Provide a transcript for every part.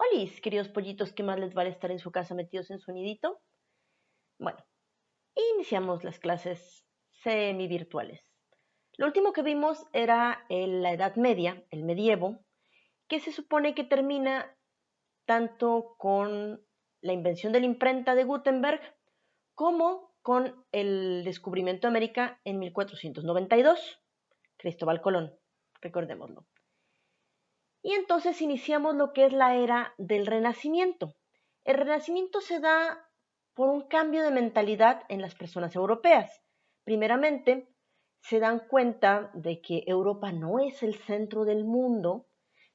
Olis, queridos pollitos, ¿qué más les vale estar en su casa metidos en su nidito? Bueno, iniciamos las clases semi-virtuales. Lo último que vimos era la Edad Media, el medievo, que se supone que termina tanto con la invención de la imprenta de Gutenberg como con el descubrimiento de América en 1492, Cristóbal Colón, recordémoslo. Y entonces iniciamos lo que es la era del Renacimiento. El Renacimiento se da por un cambio de mentalidad en las personas europeas. Primeramente, se dan cuenta de que Europa no es el centro del mundo,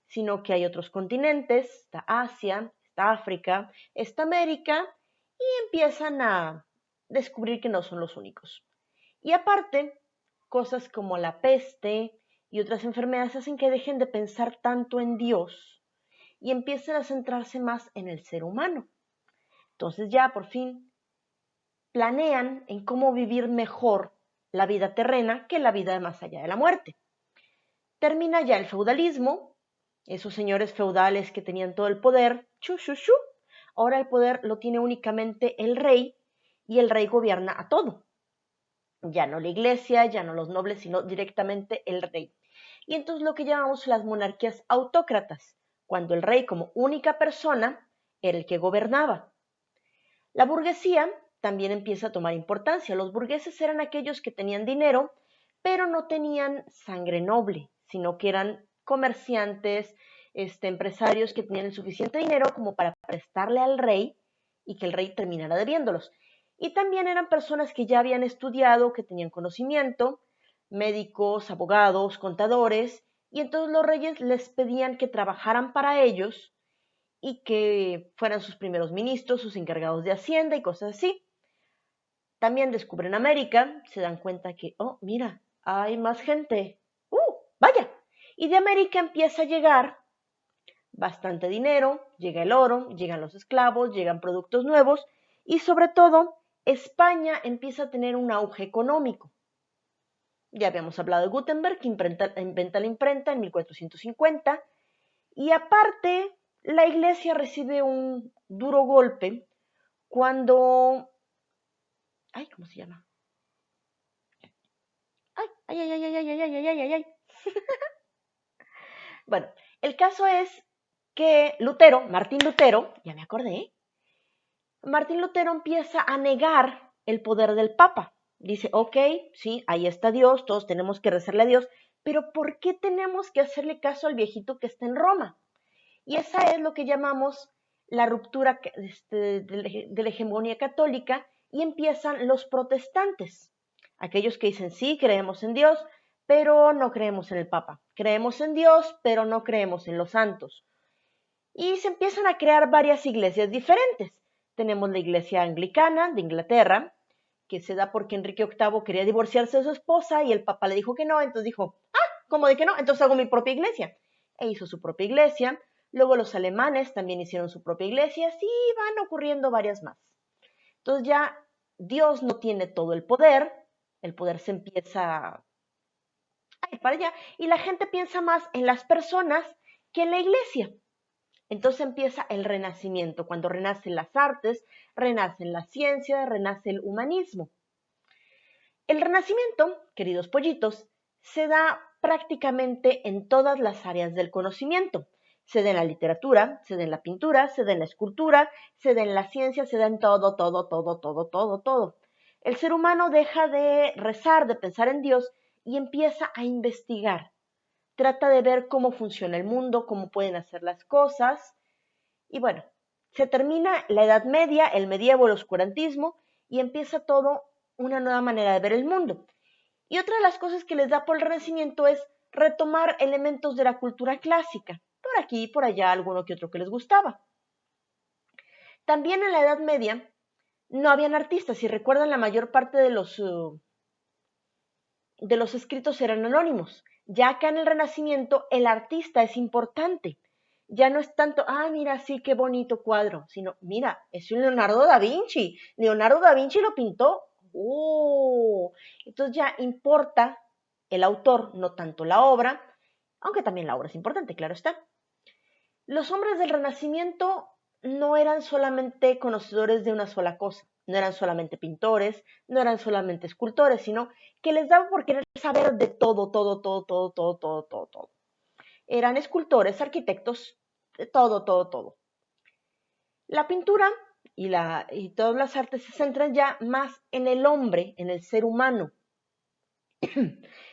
sino que hay otros continentes, está Asia, está África, está América, y empiezan a descubrir que no son los únicos. Y aparte, cosas como la peste y otras enfermedades hacen que dejen de pensar tanto en Dios y empiecen a centrarse más en el ser humano. Entonces ya por fin planean en cómo vivir mejor la vida terrena que la vida más allá de la muerte. Termina ya el feudalismo, esos señores feudales que tenían todo el poder, ahora el poder lo tiene únicamente el rey y el rey gobierna a todo. Ya no la iglesia, ya no los nobles, sino directamente el rey. Y entonces lo que llamamos las monarquías autócratas, cuando el rey como única persona era el que gobernaba. La burguesía también empieza a tomar importancia. Los burgueses eran aquellos que tenían dinero, pero no tenían sangre noble, sino que eran comerciantes, empresarios que tenían el suficiente dinero como para prestarle al rey y que el rey terminara debiéndolos. Y también eran personas que ya habían estudiado, que tenían conocimiento, médicos, abogados, contadores, y entonces los reyes les pedían que trabajaran para ellos y que fueran sus primeros ministros, sus encargados de Hacienda y cosas así. También descubren América, se dan cuenta que, oh, mira, hay más gente. Vaya. Y de América empieza a llegar bastante dinero, llega el oro, llegan los esclavos, llegan productos nuevos y sobre todo España empieza a tener un auge económico. Ya habíamos hablado de Gutenberg, que inventa la imprenta en 1450 y aparte la iglesia recibe un duro golpe cuando... Ay, ¿cómo se llama? Ay, ay, ay, ay, ay, ay, ay, ay, ay, ay, ay. Bueno, el caso es que Lutero, Martín Lutero, ya me acordé, Martín Lutero empieza a negar el poder del Papa. Dice, ok, sí, ahí está Dios, todos tenemos que rezarle a Dios, pero ¿por qué tenemos que hacerle caso al viejito que está en Roma? Y esa es lo que llamamos la ruptura de la hegemonía católica y empiezan los protestantes, aquellos que dicen, sí, creemos en Dios, pero no creemos en el Papa. Creemos en Dios, pero no creemos en los santos. Y se empiezan a crear varias iglesias diferentes. Tenemos la iglesia anglicana de Inglaterra, que se da porque Enrique VIII quería divorciarse de su esposa y el Papa le dijo que no, entonces dijo, ¿cómo de que no? Entonces hago mi propia iglesia. E hizo su propia iglesia. Luego los alemanes también hicieron su propia iglesia. Así van ocurriendo varias más. Entonces ya Dios no tiene todo el poder se empieza a ir para allá y la gente piensa más en las personas que en la iglesia. Entonces empieza el renacimiento, cuando renacen las artes, renacen la ciencia, renace el humanismo. El renacimiento, queridos pollitos, se da prácticamente en todas las áreas del conocimiento. Se da en la literatura, se da en la pintura, se da en la escultura, se da en la ciencia, se da en todo, todo, todo, todo, todo, todo. El ser humano deja de rezar, de pensar en Dios y empieza a investigar. Trata de ver cómo funciona el mundo, cómo pueden hacer las cosas. Y bueno, se termina la Edad Media, el medievo, el oscurantismo y empieza todo una nueva manera de ver el mundo. Y otra de las cosas que les da por el Renacimiento es retomar elementos de la cultura clásica, por aquí y por allá alguno que otro que les gustaba. También en la Edad Media no habían artistas, si recuerdan la mayor parte de los escritos eran anónimos. Ya acá en el Renacimiento el artista es importante. Ya no es tanto, mira, sí, qué bonito cuadro, sino, mira, es un Leonardo da Vinci. Leonardo da Vinci lo pintó. Entonces ya importa el autor, no tanto la obra, aunque también la obra es importante, claro está. Los hombres del Renacimiento no eran solamente conocedores de una sola cosa, no eran solamente pintores, no eran solamente escultores, sino que les daba por querer saber de todo, todo, todo, todo, todo, todo, todo, todo. Eran escultores, arquitectos, de todo, todo, todo. La pintura y todas las artes se centran ya más en el hombre, en el ser humano.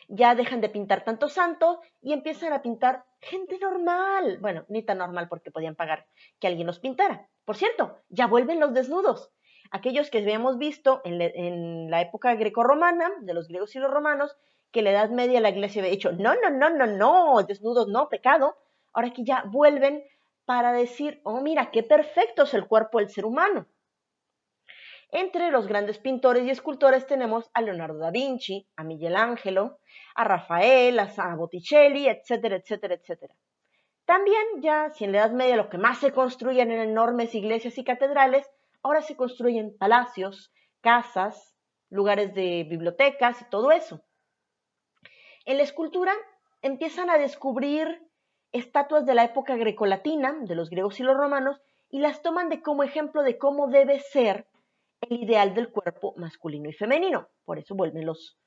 Ya dejan de pintar tanto santo y empiezan a pintar gente normal. Bueno, ni tan normal porque podían pagar que alguien los pintara. Por cierto, ya vuelven los desnudos. Aquellos que habíamos visto en la época grecorromana, de los griegos y los romanos, que en la Edad Media la iglesia había dicho, no, no, no, no, no, desnudos no, pecado. Ahora que ya vuelven para decir, oh, mira, qué perfecto es el cuerpo del ser humano. Entre los grandes pintores y escultores tenemos a Leonardo da Vinci, a Miguel Ángelo, a Rafael, a Botticelli, etcétera, etcétera, etcétera. También ya, si en la Edad Media lo que más se construían eran enormes iglesias y catedrales, ahora se construyen palacios, casas, lugares de bibliotecas y todo eso. En la escultura empiezan a descubrir estatuas de la época grecolatina, de los griegos y los romanos, y las toman como ejemplo de cómo debe ser el ideal del cuerpo masculino y femenino. Por eso vuelven los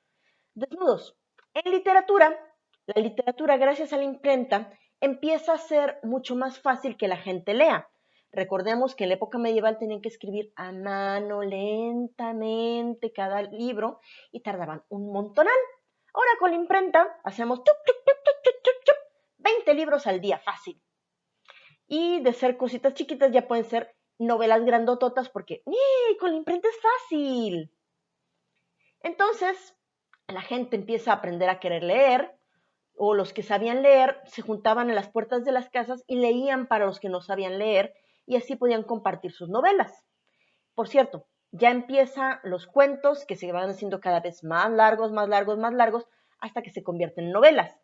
desnudos. En literatura, la literatura, gracias a la imprenta, empieza a ser mucho más fácil que la gente lea. Recordemos que en la época medieval tenían que escribir a mano lentamente cada libro y tardaban un montonal. Ahora con la imprenta hacemos 20 libros al día, fácil. Y de ser cositas chiquitas ya pueden ser novelas grandototas porque con la imprenta es fácil. Entonces, la gente empieza a aprender a querer leer, o los que sabían leer se juntaban en las puertas de las casas y leían para los que no sabían leer, y así podían compartir sus novelas. Por cierto, ya empiezan los cuentos que se van haciendo cada vez más largos, más largos, más largos, hasta que se convierten en novelas.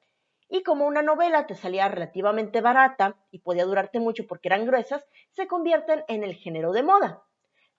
Y como una novela te salía relativamente barata y podía durarte mucho porque eran gruesas, se convierten en el género de moda.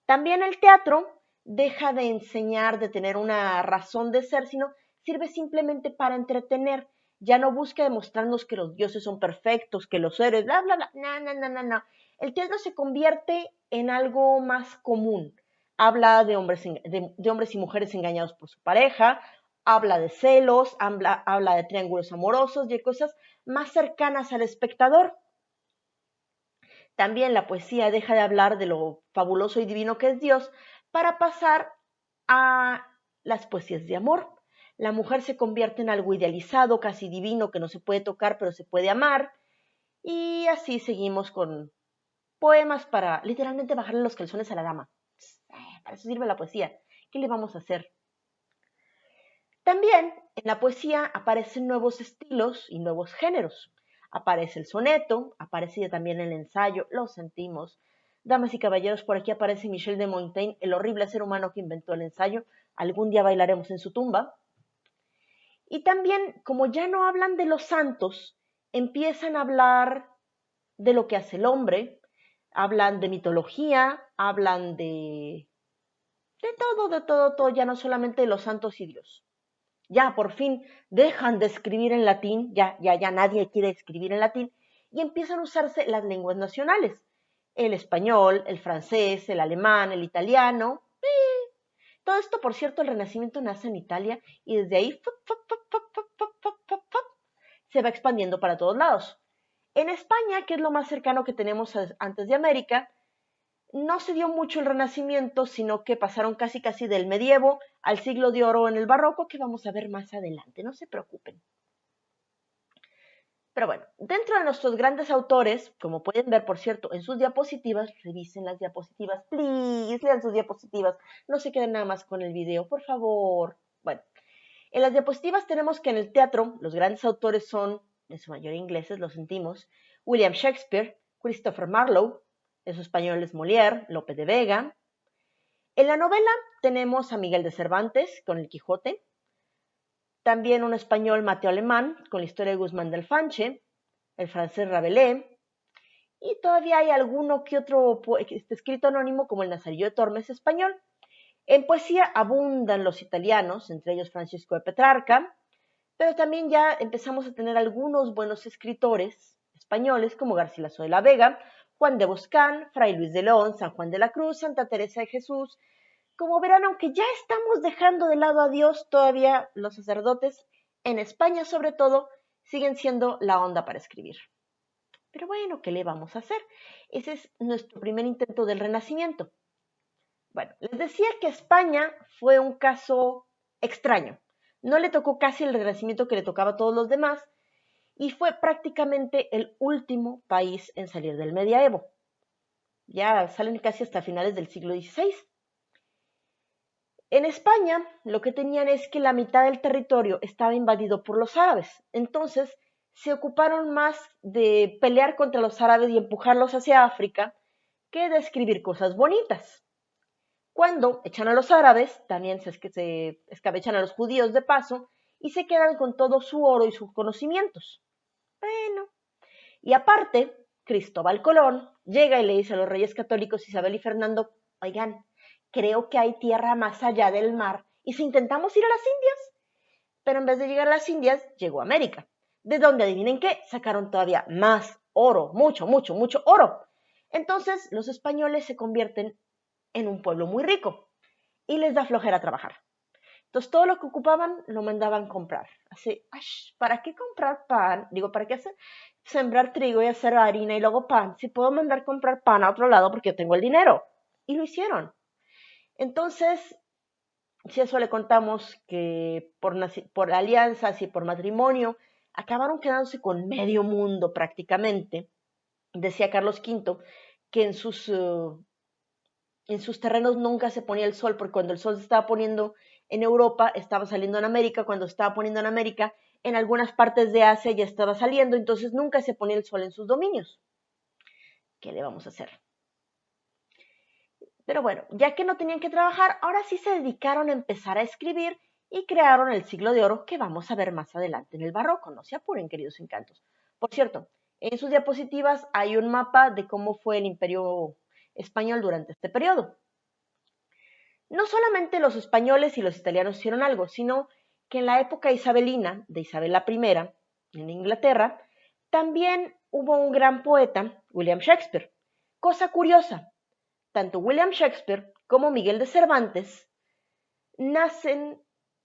También el teatro deja de enseñar, de tener una razón de ser, sino sirve simplemente para entretener. Ya no busca demostrarnos que los dioses son perfectos, que los héroes, bla, bla, bla. No, no, no, no, no. El teatro se convierte en algo más común. Habla de hombres y mujeres engañados por su pareja, habla de celos, habla de triángulos amorosos y de cosas más cercanas al espectador. También la poesía deja de hablar de lo fabuloso y divino que es Dios para pasar a las poesías de amor. La mujer se convierte en algo idealizado, casi divino, que no se puede tocar, pero se puede amar. Y así seguimos con poemas para literalmente bajarle los calzones a la dama. Para eso sirve la poesía. ¿Qué le vamos a hacer? También en la poesía aparecen nuevos estilos y nuevos géneros. Aparece el soneto, aparece también el ensayo, lo sentimos. Damas y caballeros, por aquí aparece Michel de Montaigne, el horrible ser humano que inventó el ensayo. Algún día bailaremos en su tumba. Y también, como ya no hablan de los santos, empiezan a hablar de lo que hace el hombre, hablan de mitología, hablan de todo, de todo, todo, ya no solamente de los santos y Dios. Ya por fin dejan de escribir en latín, ya nadie quiere escribir en latín, y empiezan a usarse las lenguas nacionales, el español, el francés, el alemán, el italiano. Todo esto, por cierto, el Renacimiento nace en Italia y desde ahí se va expandiendo para todos lados. En España, que es lo más cercano que tenemos antes de América, no se dio mucho el Renacimiento, sino que pasaron casi casi del medievo al siglo de oro en el barroco, que vamos a ver más adelante, no se preocupen. Pero bueno, dentro de nuestros grandes autores, como pueden ver, por cierto, en sus diapositivas, revisen las diapositivas, please, lean sus diapositivas, no se queden nada más con el video, por favor. Bueno, en las diapositivas tenemos que en el teatro los grandes autores son, en su mayoría ingleses, lo sentimos, William Shakespeare, Christopher Marlowe, en su español es Molière, Lope de Vega. En la novela tenemos a Miguel de Cervantes con El Quijote, también un español Mateo Alemán con la historia de Guzmán del Fanche, el francés Rabelais, y todavía hay alguno que otro escrito anónimo como el Nazarillo de Tormes español. En poesía abundan los italianos, entre ellos Francisco de Petrarca, pero también ya empezamos a tener algunos buenos escritores españoles como Garcilaso de la Vega, Juan de Boscán, Fray Luis de León, San Juan de la Cruz, Santa Teresa de Jesús. Como verán, aunque ya estamos dejando de lado a Dios, todavía los sacerdotes, en España sobre todo, siguen siendo la onda para escribir. Pero bueno, ¿qué le vamos a hacer? Ese es nuestro primer intento del Renacimiento. Bueno, les decía que España fue un caso extraño. No le tocó casi el Renacimiento que le tocaba a todos los demás y fue prácticamente el último país en salir del medievo. Ya salen casi hasta finales del siglo XVI. En España lo que tenían es que la mitad del territorio estaba invadido por los árabes. Entonces se ocuparon más de pelear contra los árabes y empujarlos hacia África que de escribir cosas bonitas. Cuando echan a los árabes, también se escabechan a los judíos de paso y se quedan con todo su oro y sus conocimientos. Bueno, y aparte, Cristóbal Colón llega y le dice a los reyes católicos Isabel y Fernando, oigan, creo que hay tierra más allá del mar, y si intentamos ir a las Indias, pero en vez de llegar a las Indias, llegó a América, de donde adivinen qué, sacaron todavía más oro, mucho, mucho, mucho oro. Entonces los españoles se convierten en un pueblo muy rico y les da flojera trabajar. Entonces todo lo que ocupaban lo mandaban comprar. Así, ¿para qué comprar pan? Digo, ¿para qué hacer? Sembrar trigo y hacer harina y luego pan. Si puedo mandar comprar pan a otro lado porque yo tengo el dinero. Y lo hicieron. Entonces, si a eso le contamos que por alianzas y por matrimonio, acabaron quedándose con medio mundo prácticamente. Decía Carlos V que en sus terrenos nunca se ponía el sol, porque cuando el sol se estaba poniendo en Europa, estaba saliendo en América, cuando se estaba poniendo en América, en algunas partes de Asia ya estaba saliendo, entonces nunca se ponía el sol en sus dominios. ¿Qué le vamos a hacer? Pero bueno, ya que no tenían que trabajar, ahora sí se dedicaron a empezar a escribir y crearon el siglo de oro que vamos a ver más adelante en el barroco. No se apuren, queridos encantos. Por cierto, en sus diapositivas hay un mapa de cómo fue el imperio español durante este periodo. No solamente los españoles y los italianos hicieron algo, sino que en la época isabelina de Isabel I, en Inglaterra, también hubo un gran poeta, William Shakespeare. Cosa curiosa, tanto William Shakespeare como Miguel de Cervantes nacen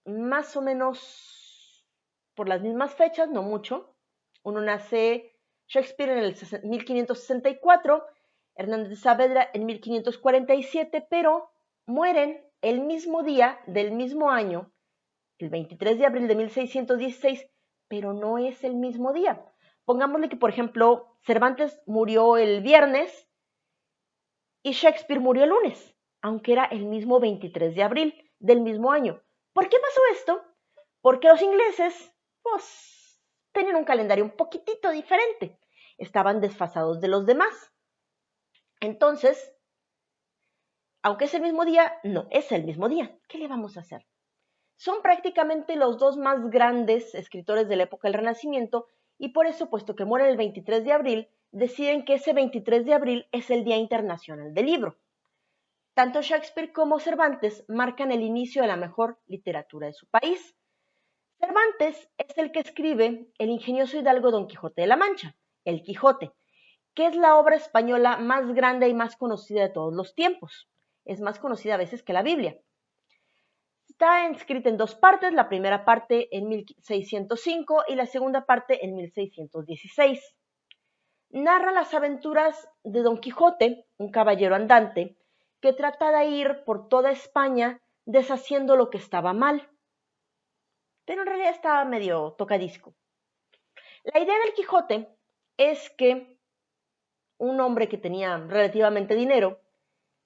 más o menos por las mismas fechas, no mucho. Uno nace Shakespeare en el 1564, Hernández de Saavedra en 1547, pero mueren el mismo día del mismo año, el 23 de abril de 1616, pero no es el mismo día. Pongámosle que, por ejemplo, Cervantes murió el viernes y Shakespeare murió el lunes, aunque era el mismo 23 de abril del mismo año. ¿Por qué pasó esto? Porque los ingleses, pues, tenían un calendario un poquitito diferente. Estaban desfasados de los demás. Entonces, aunque es el mismo día, no es el mismo día. ¿Qué le vamos a hacer? Son prácticamente los dos más grandes escritores de la época del Renacimiento y por eso, puesto que mueren el 23 de abril, deciden que ese 23 de abril es el Día Internacional del Libro. Tanto Shakespeare como Cervantes marcan el inicio de la mejor literatura de su país. Cervantes es el que escribe el ingenioso hidalgo Don Quijote de la Mancha, El Quijote, que es la obra española más grande y más conocida de todos los tiempos. Es más conocida a veces que la Biblia. Está escrita en dos partes, la primera parte en 1605 y la segunda parte en 1616. Narra las aventuras de Don Quijote, un caballero andante, que trata de ir por toda España deshaciendo lo que estaba mal. Pero en realidad estaba medio tocadisco. La idea del Quijote es que un hombre que tenía relativamente dinero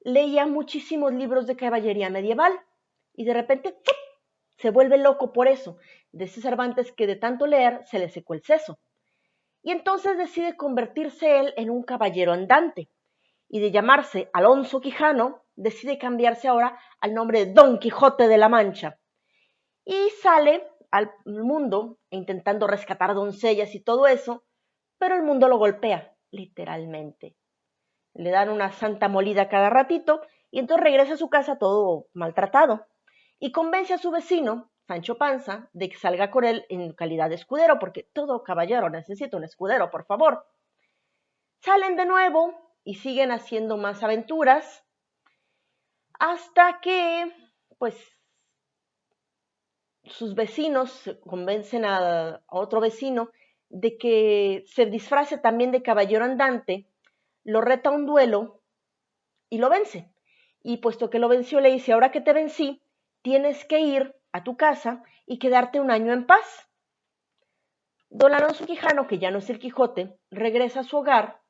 leía muchísimos libros de caballería medieval y de repente ¡fup! Se vuelve loco por eso. De ese Cervantes que de tanto leer se le secó el seso. Y entonces decide convertirse él en un caballero andante. Y de llamarse Alonso Quijano, decide cambiarse ahora al nombre de Don Quijote de la Mancha. Y sale al mundo intentando rescatar doncellas y todo eso, pero el mundo lo golpea, literalmente. Le dan una santa molida cada ratito y entonces regresa a su casa todo maltratado y convence a su vecino, Sancho Panza, de que salga con él en calidad de escudero, porque todo caballero necesita un escudero, por favor. Salen de nuevo y siguen haciendo más aventuras hasta que, pues, sus vecinos convencen a otro vecino de que se disfrace también de caballero andante, lo reta a un duelo y lo vence. Y puesto que lo venció, le dice, ahora que te vencí, tienes que ir a tu casa y quedarte un año en paz. Don Alonso Quijano, que ya no es el Quijote, regresa a su hogar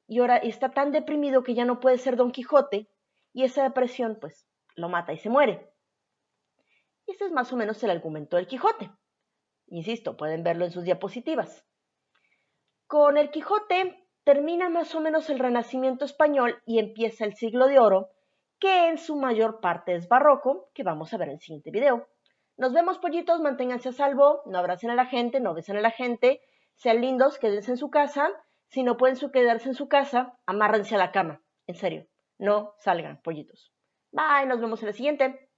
y ahora está tan deprimido que ya no puede ser Don Quijote y esa depresión pues lo mata y se muere. Y ese es más o menos el argumento del Quijote. Insisto, pueden verlo en sus diapositivas. Con el Quijote termina más o menos el Renacimiento español y empieza el Siglo de Oro, que en su mayor parte es barroco, que vamos a ver en el siguiente video. Nos vemos, pollitos, manténganse a salvo, no abracen a la gente, no besen a la gente, sean lindos, quédense en su casa, si no pueden quedarse en su casa, amárrense a la cama, en serio, no salgan, pollitos. Bye, nos vemos en el siguiente.